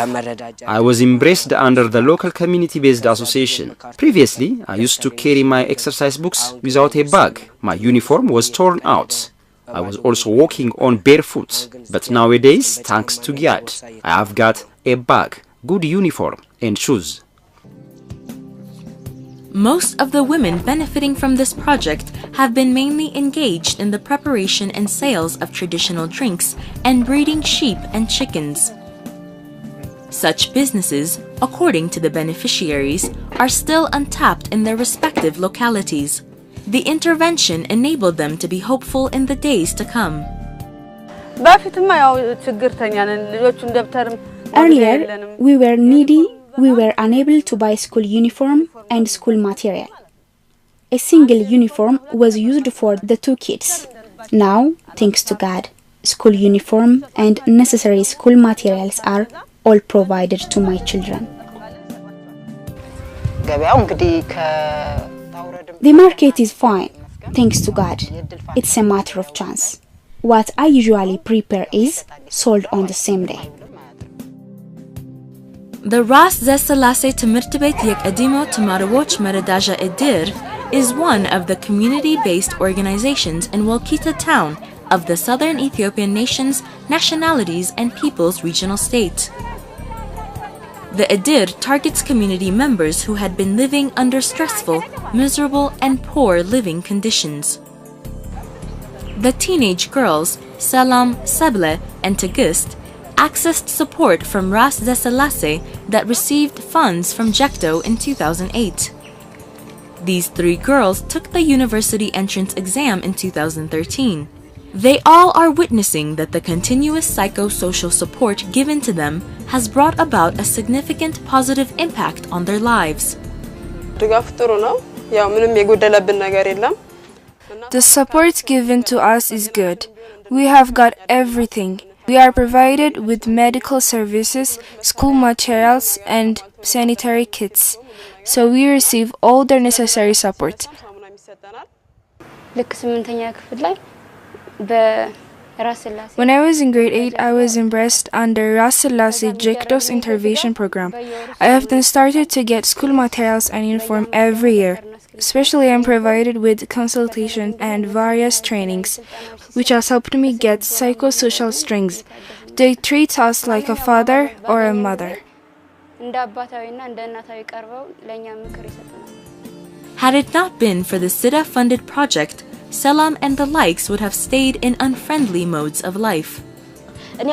I was embraced under the local community-based association. Previously, I used to carry my exercise books without a bag. My uniform was torn out. I was also walking on barefoot. But nowadays, thanks to GIAD, I have got a bag, good uniform and shoes. Most of the women benefiting from this project have been mainly engaged in the preparation and sales of traditional drinks and breeding sheep and chickens. Such businesses, according to the beneficiaries, are still untapped in their respective localities. The intervention enabled them to be hopeful in the days to come. Earlier, we were needy. We were unable to buy school uniform and school material. A single uniform was used for the 2 kids. Now, thanks to God, school uniform and necessary school materials are all provided to my children. The market is fine, thanks to God. It's a matter of chance. What I usually prepare is sold on the same day. The Ras Zeselase Timrt Bet Yekadimo Tamarawach Meradaja Edir is one of the community-based organizations in Walkita town of the southern Ethiopian nations, nationalities, and peoples regional state. The Edir targets community members who had been living under stressful, miserable, and poor living conditions. The teenage girls, Salam, Seble, and Tegist, accessed support from Ras Zeselase that received funds from JeCCDO in 2008. These 3 girls took the university entrance exam in 2013. They all are witnessing that the continuous psychosocial support given to them has brought about a significant positive impact on their lives. The support given to us is good. We have got everything. We are provided with medical services, school materials, and sanitary kits. So we receive all the necessary support. When I was in grade 8, I was embraced under Ras Selassie JeCCDO's intervention program. I have then started to get school materials and uniform every year. Especially, I'm provided with consultation and various trainings, which has helped me get psychosocial strength. They treat us like a father or a mother. Had it not been for the SIDA-funded project, Selam and the likes would have stayed in unfriendly modes of life. If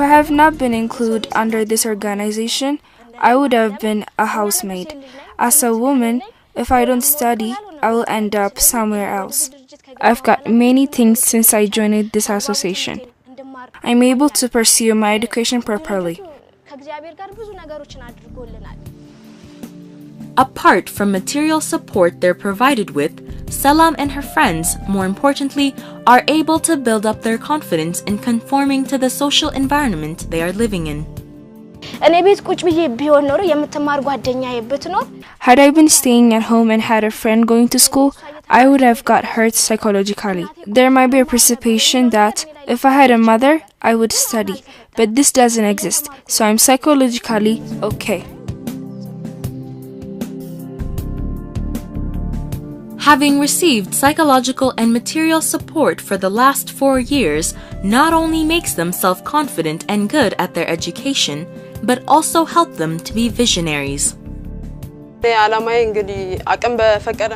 I have not been included under this organization, I would have been a housemaid. As a woman, if I don't study, I will end up somewhere else. I've got many things since I joined this association. I'm able to pursue my education properly. Apart from material support they're provided with, Salam and her friends, more importantly, are able to build up their confidence in conforming to the social environment they are living in. Had I been staying at home and had a friend going to school, I would have got hurt psychologically. There might be a perception that if I had a mother, I would study, but this doesn't exist, so I'm psychologically okay. Having received psychological and material support for the last 4 years not only makes them self-confident and good at their education, but also help them to be visionaries.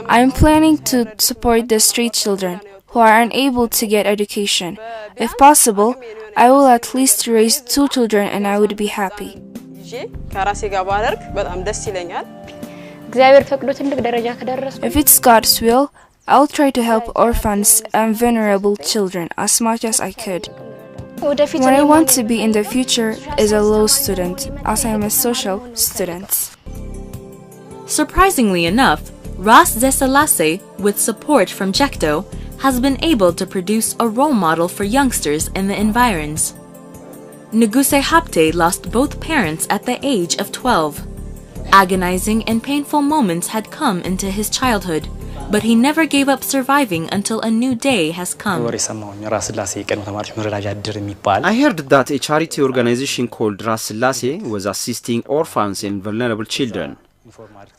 I'm planning to support the street children who are unable to get education. If possible, I will at least raise 2 children and I would be happy. If it's God's will, I'll try to help orphans and vulnerable children as much as I could. What I want to be in the future is a law student, as I am a social student. Surprisingly enough, Ras JeCCDO's, with support from JeCCDO, has been able to produce a role model for youngsters in the environs. Nuguse Hapte lost both parents at the age of 12. Agonizing and painful moments had come into his childhood, but he never gave up surviving until a new day has come. I heard that a charity organization called JeCCDO's was assisting orphans and vulnerable children.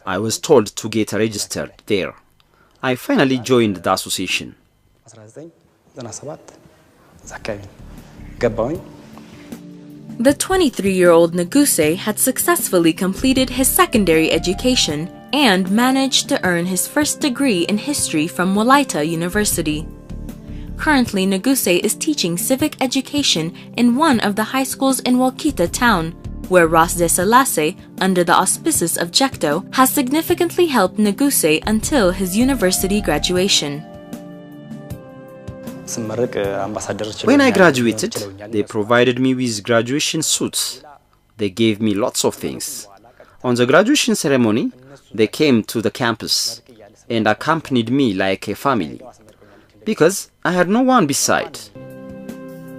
I was told to get registered there. I finally joined the association. The 23-year-old Nuguse had successfully completed his secondary education and managed to earn his first degree in history from Wolaita University. Currently, Nuguse is teaching civic education in one of the high schools in Wolkita town, where Ras JeCCDO's, under the auspices of JeCCDO, has significantly helped Nuguse until his university graduation. When I graduated, they provided me with graduation suits. They gave me lots of things. On the graduation ceremony, they came to the campus and accompanied me like a family, because I had no one beside.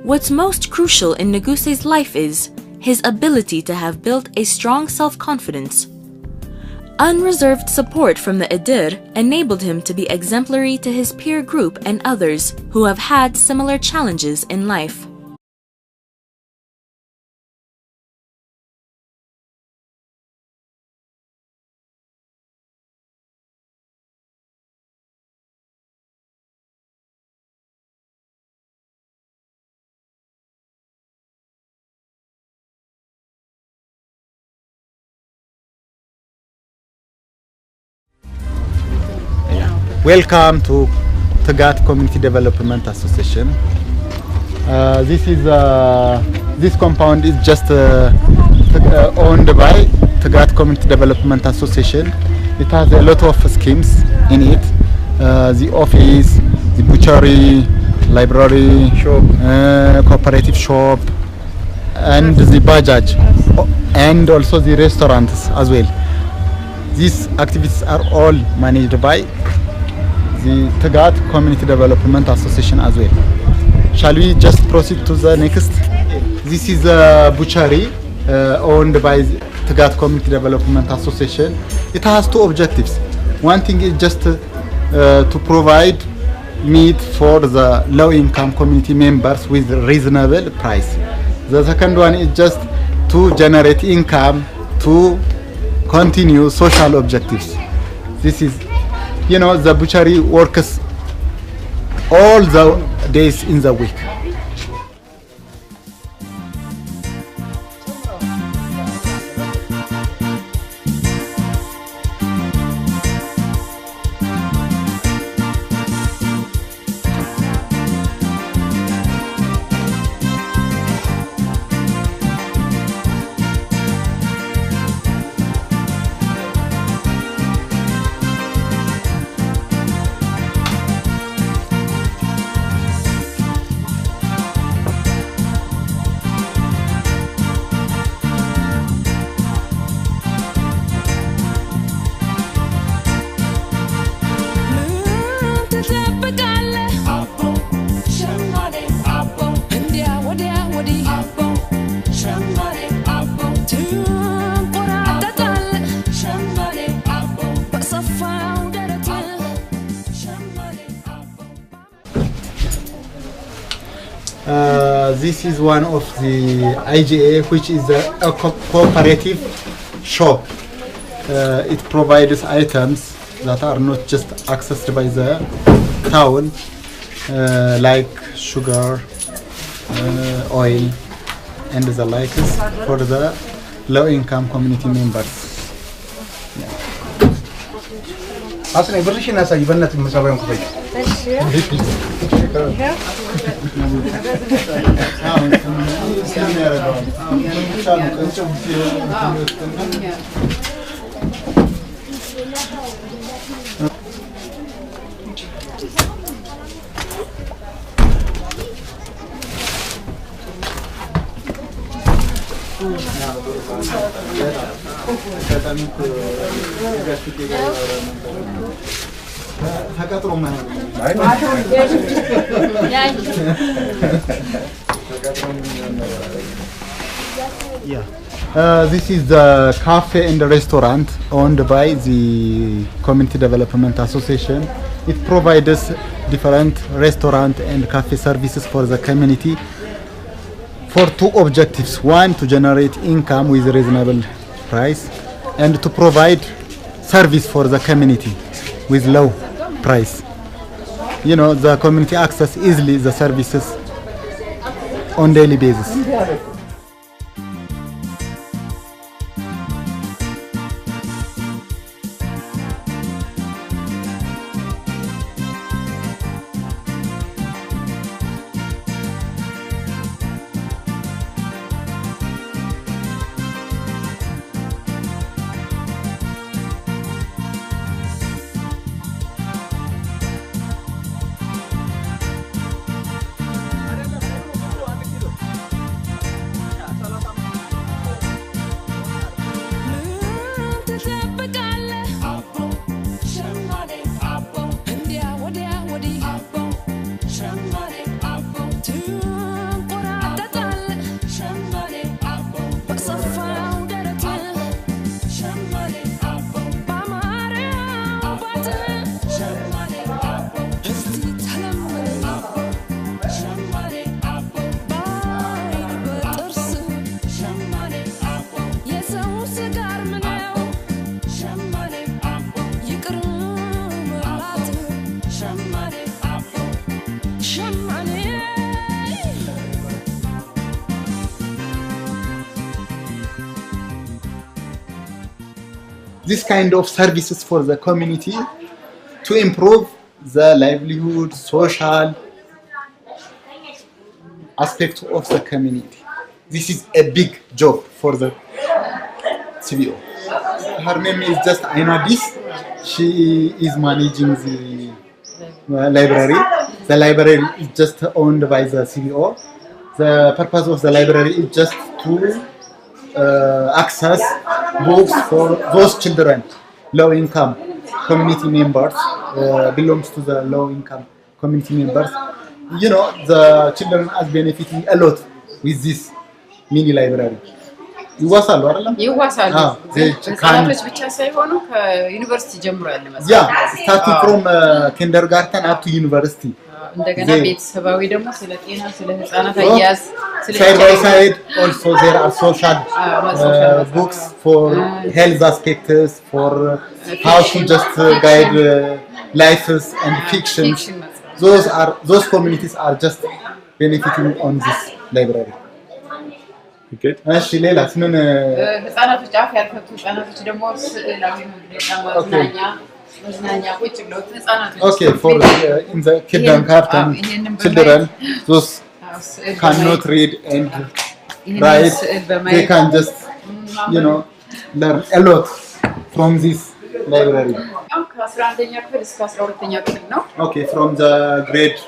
What's most crucial in Nuguse's life is his ability to have built a strong self-confidence. Unreserved support from the Edir enabled him to be exemplary to his peer group and others who have had similar challenges in life. Welcome to Tagat Community Development Association. This compound is just owned by Tagat Community Development Association. It has a lot of schemes in it. The office, the butchery, library, shop, cooperative shop, and the bajaj, and also the restaurants as well. These activities are all managed by the Tagat Community Development Association as well. Shall we just proceed to the next? This is a butchery owned by the Tagat Community Development Association. It has 2 objectives. One thing is just to provide meat for the low-income community members with reasonable price. The second one is just to generate income to continue social objectives. This is, you know, the butchery works all the days in the week. This is one of the IGA, which is a cooperative shop. It provides items that are not just accessed by the town, like sugar, oil, and the likes for the low-income community members. أصلاً بريش الناس يبنت المساوي يوم كويس. This is the cafe and the restaurant owned by the Community Development Association. It provides different restaurant and cafe services for the community for two objectives. One, to generate income with a reasonable price, and to provide service for the community with low price. You know, the community access easily the services on daily basis. This kind of services for the community to improve the livelihood, social aspect of the community. This is a big job for the CBO. Her name is just Ainadis. She is managing the library. The library is just owned by the CBO. The purpose of the library is just to access books for those children, low income community members, belongs to the low income community members. You know, the children are benefiting a lot with this mini library. ይዋሳሉ አይደለም ይዋሳሉ ህፃናቶች ብቻ ሳይሆኑ ከዩኒቨርሲቲ ጀምሮ ያለ መሰለኝ ያ starting from kindergarten up to university እንደገና ቤተሰባዊ ደግሞ ስለ ጤና ስለ ህፃናት አያያዝ ስለ side by side also there are social books for health aspects for how to just guide lives and fictions. Those communities are just benefiting on this library. Okay. እሺ ሌላስ ምን ህፃናቶች አፍ ያልፈቱ ህፃናቶች ደግሞ ስዕላዊ መዝናኛ ቁጭ ብለው ህፃናቶች Okay, for in the kindergarten children those cannot read and write, they can just learn a lot from this library. ከ11ኛ ክፍል እስከ 12ኛ ክፍል ነው Okay, from the grade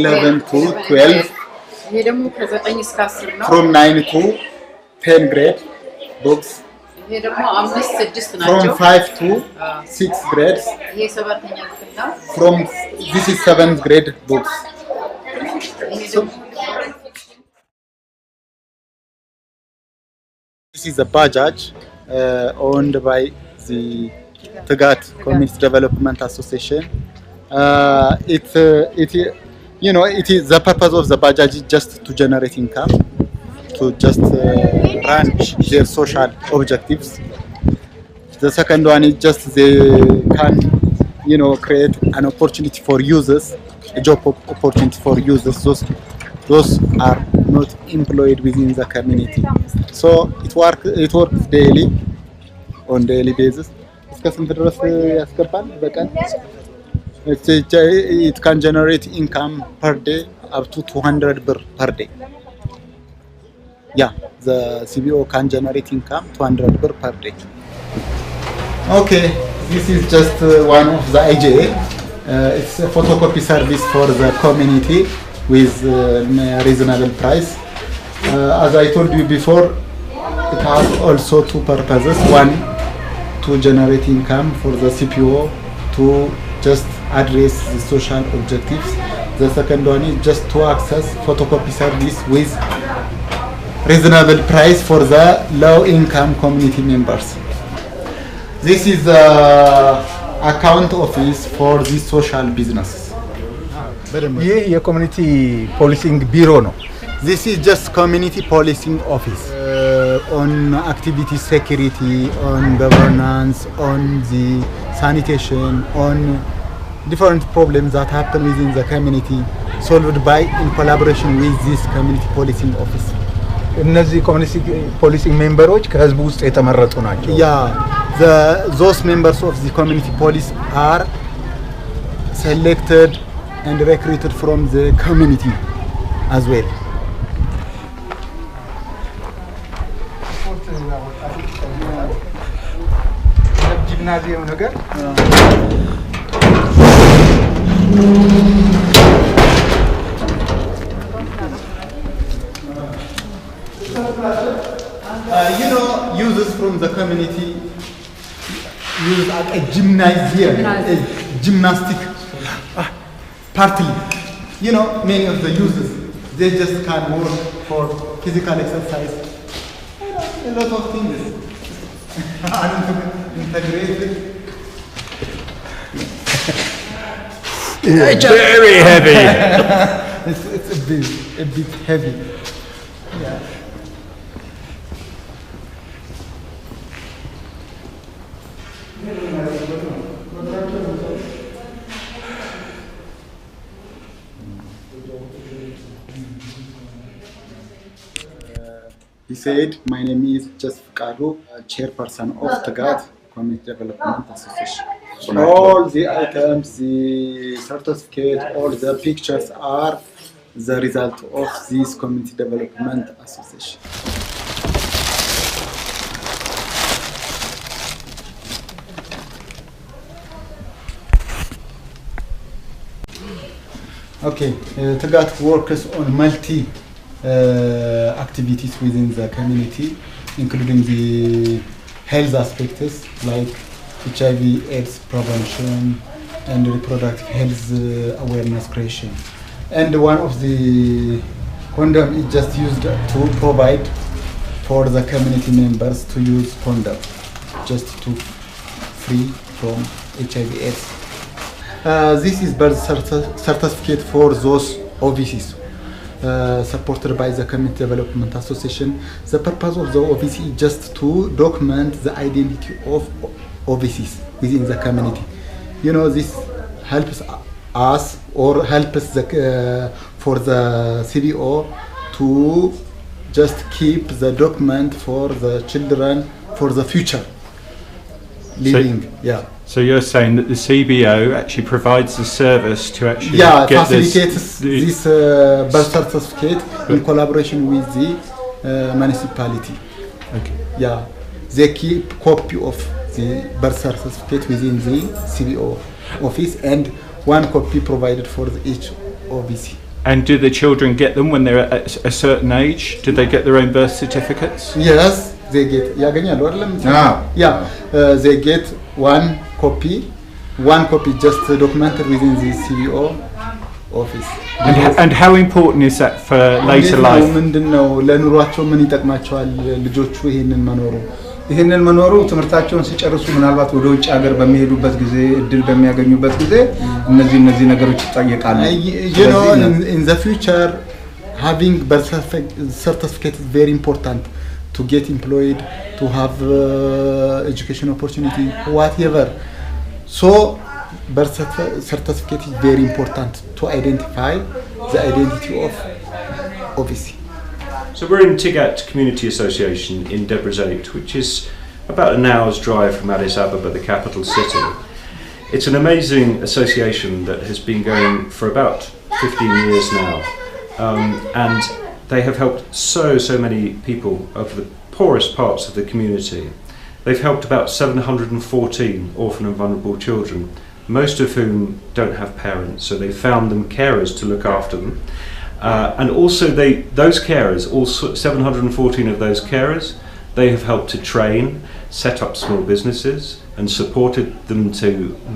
11 to 12. ይሄ ደግሞ ከ9 እስከ 10 ነው From 9 to 10 grade books. ይሄ ደግሞ 5-6 ናቸው From 5 to 6 grades. ይሄ 7ኛ ክፍል ነው From this is 7th grade books. This is a Bajaj owned by the Tagat Community Development Association. It it is the purpose of the Bajaj is just to generate income, to just run their social objectives. The second one is just they can, create an opportunity for users, a job opportunity for users. Those are not employed within the community. So it works daily, on daily basis. It can generate income per day up to 200 birr per day. Yeah, the CBO can generate income 200 birr per day. Okay, this is just one of the IJA. It's a photocopy service for the community with reasonable price. As I told you before, it has also two purposes. One, to generate income for the CPO, to just address the social objectives. The second one is just to access photocopy service with reasonable price for the low income community members. This is the account office for the social businesses. ይህ የኮሚኒቲ ፖሊሲንግ ቢሮ ነው። This is just community policing office on activity security, on governance, on the sanitation, on different problems that happen within the community, solved by in collaboration with this community policing office. እነዚህ ኮሚኒቲ ፖሊሲንግ ሜምበሮች ከህዝቡ ውስጥ የተመረጡ ናቸው። Those members of the community police are selected and recruited from the community as well. ጂምናዚየም ነገር Users from the community use a gymnasium, a gymnastic partly. Many of the users, they just can work for physical exercise. A lot of things are integrated. Very heavy. It's a bit heavy. Yeah. He said, my name is JeCCDO's, chairperson of TGAT Community Development Association. All the items, the certificate, all the pictures are the result of this Community Development Association. Okay, TGAT works on multi activities within the community, including the health aspects like HIV/AIDS prevention and reproductive health awareness creation. And one of the condom is just used to provide for the community members to use condom, just to free from HIV/AIDS. This is birth certificate for those OVCs. Supported by the Community Development Association. The purpose of the OVC is just to document the identity of OVCs within the community. This helps us or helps for the CBO to just keep the document for the children for the future living. So you're saying that the CBO actually provides the service to actually get facilitates this birth certificate in collaboration with the municipality. Okay. They keep copy of the birth certificate within the CBO office and one copy provided for each OVC. And do the children get them when they're at a certain age? Do they get their own birth certificates? Yes, they get. They get one copy just documented within the CBO office. And how important is that for later life? ይሄንን መኖሩ ትምርታቸውን ሲጨርሱ ምናልባት ወደ ውጭ ሀገር በሚሄዱበት ጊዜ እድል በሚያገኙበት ጊዜ እነዚህ ነገሮች ይጠየቃሉ you know in the future having birth certificate is very important to get employed to have education opportunity whatever so birth certificate is very important to identify the identity of OVC. So we're in Tigat Community Association in Debrecen, which is about an hour's drive from Addis Ababa, the capital city. It's an amazing association that has been going for about 15 years now, and they have helped so many people of the poorest parts of the community. They've helped about 714 orphan and vulnerable children, most of whom don't have parents, so they found them carers to look after them. And also those carers, also 714 of those carers, they have helped to train, set up small businesses and supported them to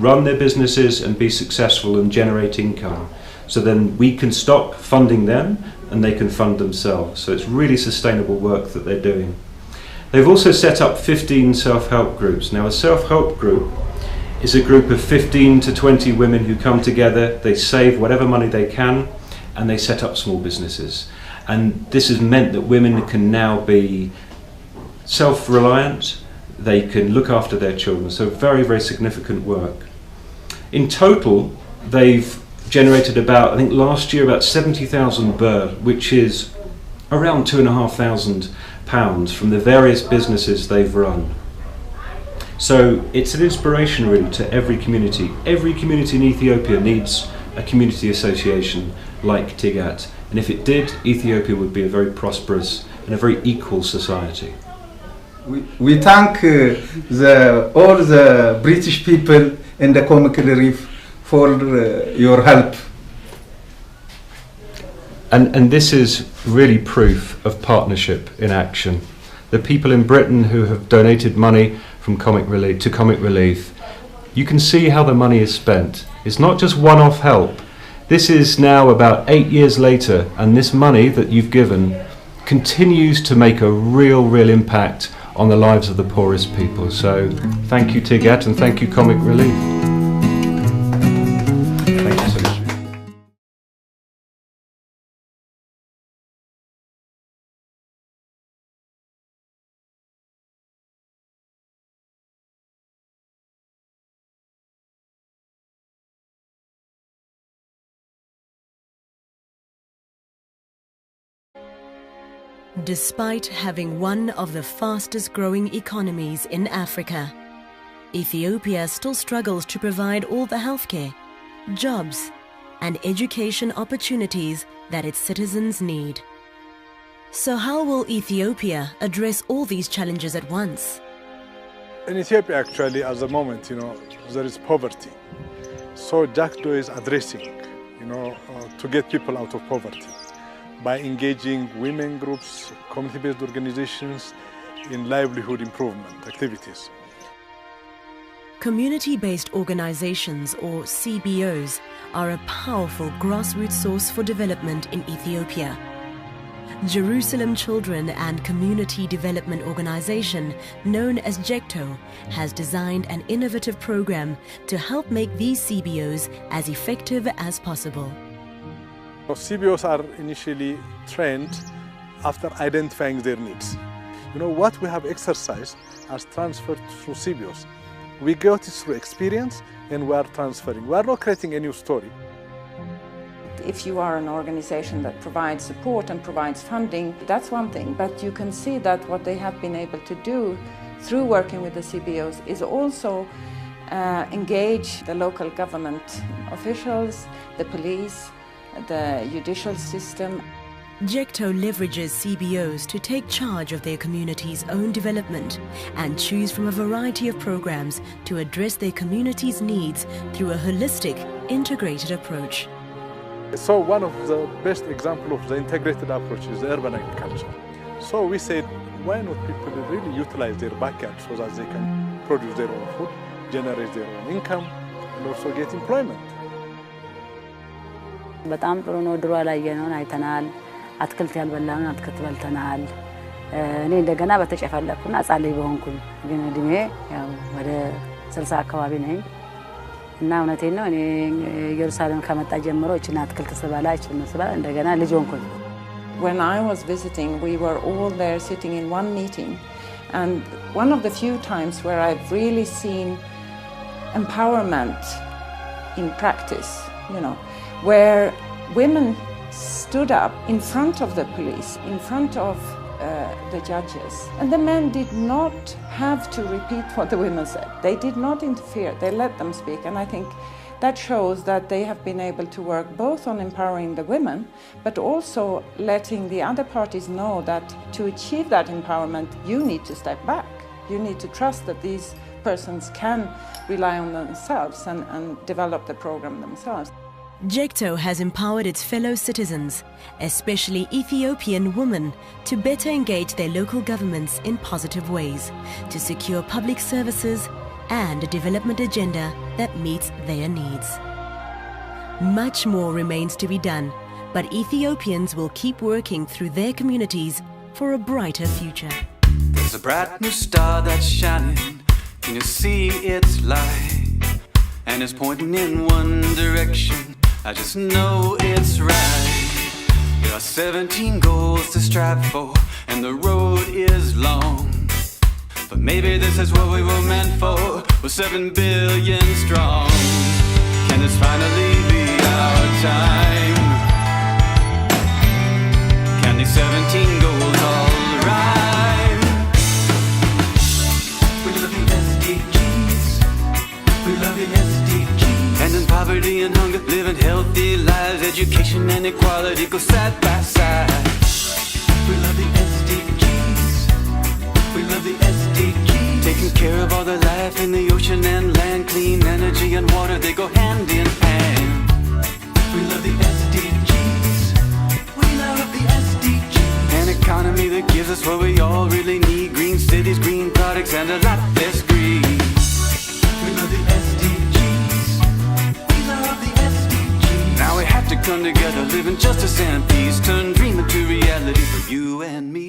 run their businesses and be successful and generate income. So then we can stop funding them and they can fund themselves. So it's really sustainable work that they're doing. They've also set up 15 self-help groups. Now a self-help group is a group of 15 to 20 women who come together, they save whatever money they can, and they set up small businesses. And this has meant that women can now be self-reliant, they can look after their children, so very significant work. In total, they've generated about, I think last year, about 70,000 birr, which is around £2,500 from the various businesses they've run. So it's an inspiration really to every community. Every community in Ethiopia needs a community association like Tigat, and if it did, Ethiopia would be a very prosperous and a very equal society. We thank all the British people in the Comic Relief for your help. And this is really proof of partnership in action. The people in Britain who have donated money from Comic Relief, you can see how the money is spent. It's not just one-off help. This is now about 8 years later, and this money that you've given continues to make a real impact on the lives of the poorest people. So thank you Tigat and thank you Comic Relief. Thank you so much. Despite having one of the fastest growing economies in Africa, Ethiopia still struggles to provide all the healthcare, jobs, and education opportunities that its citizens need. So how will Ethiopia address all these challenges at once? In Ethiopia, actually, at the moment, there is poverty. So JeCCDO is addressing, to get people out of poverty by engaging women groups, community-based organizations in livelihood improvement activities. Community-based organizations, or CBOs, are a powerful grassroots source for development in Ethiopia. Jerusalem Children and Community Development Organization, known as JeCCDO, has designed an innovative program to help make these CBOs as effective as possible. CBOs are initially trained after identifying their needs. What we have exercised as transferred through CBOs. We got it through experience and we are transferring. We are not creating a new story. If you are an organization that provides support and provides funding, that's one thing, but you can see that what they have been able to do through working with the CBOs is also engage the local government officials, the police, the judicial system. JeCCDO leverages CBOs to take charge of their community's own development and choose from a variety of programs to address their community's needs through a holistic, integrated approach. So one of the best examples of the integrated approach is urban agriculture. So we said, why not people really utilize their backyard so that they can produce their own food, generate their own income, and also get employment. በጣም ጥሩ ነው። ድሮ ያላየነውን አይተናል። አትክልት ያልበላውን አትክልት በልተናል። እኔ እንደገና በተጨፈለኩና ጻለይ በሆንኩኝ ግን እድሜ ያው ወደ 60 አካባቢ ነኝ እና እውነቴን ነው እኔ ኢየሩሳሌም ከመጣ ጀምሮ እቺ አትክልት ስበላ እንደገና ልጅ ሆንኩኝ When I was visiting, we were all there sitting in one meeting, and one of the few times where I've really seen empowerment in practice, you know, where women stood up in front of the police, in front of the judges, and the men did not have to repeat what the women said. They did not interfere, they let them speak, and I think that shows that they have been able to work both on empowering the women, but also letting the other parties know that to achieve that empowerment, you need to step back. You need to trust that these persons can rely on themselves and develop the program themselves. JeCCDO has empowered its fellow citizens, especially Ethiopian women, to better engage their local governments in positive ways, to secure public services and a development agenda that meets their needs. Much more remains to be done, but Ethiopians will keep working through their communities for a brighter future. There's a bright new star that's shining. Can you see its light? And it's pointing in one direction. I just know it's right. There are 17 goals to strive for, and the road is long. But maybe this is what we were meant for. We're 7 billion strong. Can this finally be our time? Can these 17 goals all rhyme? We love the SDGs. We love the SDGs. And in poverty and hunger, living healthy lives, education and equality go side by side. We love the SDGs. We love the SDGs. Taking care of all the life in the ocean and land, clean energy and water, they go hand in hand. We love the SDGs. We love the SDGs. An economy that gives us what we all really need, green cities, green products, and a lot less greed. We love the SDGs. We love the SDGs. Now we have to come together, live in justice and peace, turn dream into reality for you and me.